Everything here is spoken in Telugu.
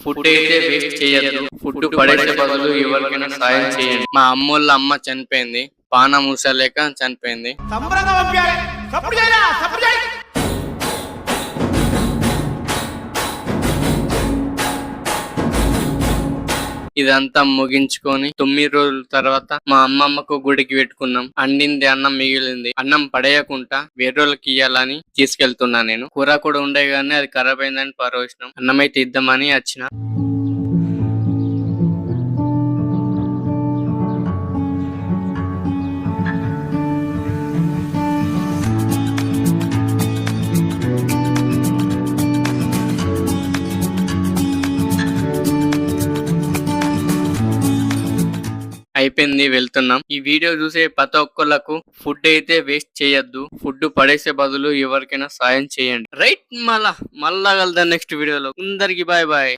ఫుడ్ అయితే వేస్ట్ చేయొద్దు. ఫుడ్ పడేసే బదులు ఎవరికైనా సాయం చేయండి. మా అమ్మోళ్ళ అమ్మ చనిపోయింది. పానం ఊసలేక చనిపోయింది. ఇదంతా ముగించుకొని 9 రోజుల తర్వాత మా అమ్మమ్మకు గుడికి పెట్టుకున్నాం. అండింది అన్నం మిగిలింది. అన్నం పడేయకుండా వేరేళ్ళకి ఇయ్యాలని తీసుకెళ్తున్నా నేను. కూర కూడా ఉండే గానీ అది ఖరాబ్ అయిందని పరోసినాం. అన్నం అయితే ఇద్దామని వచ్చిన. అయిపోయింది, వెళ్తున్నాం. ఈ వీడియో చూసే ప్రతి ఒక్కళ్ళకు ఫుడ్ అయితే వేస్ట్ చేయొద్దు. ఫుడ్ పడేసే బదులు ఎవరికైనా సాయం చేయండి. రైట్, మళ్ళా కలుద్దాం నెక్స్ట్ వీడియోలో. అందరికి బాయ్ బాయ్.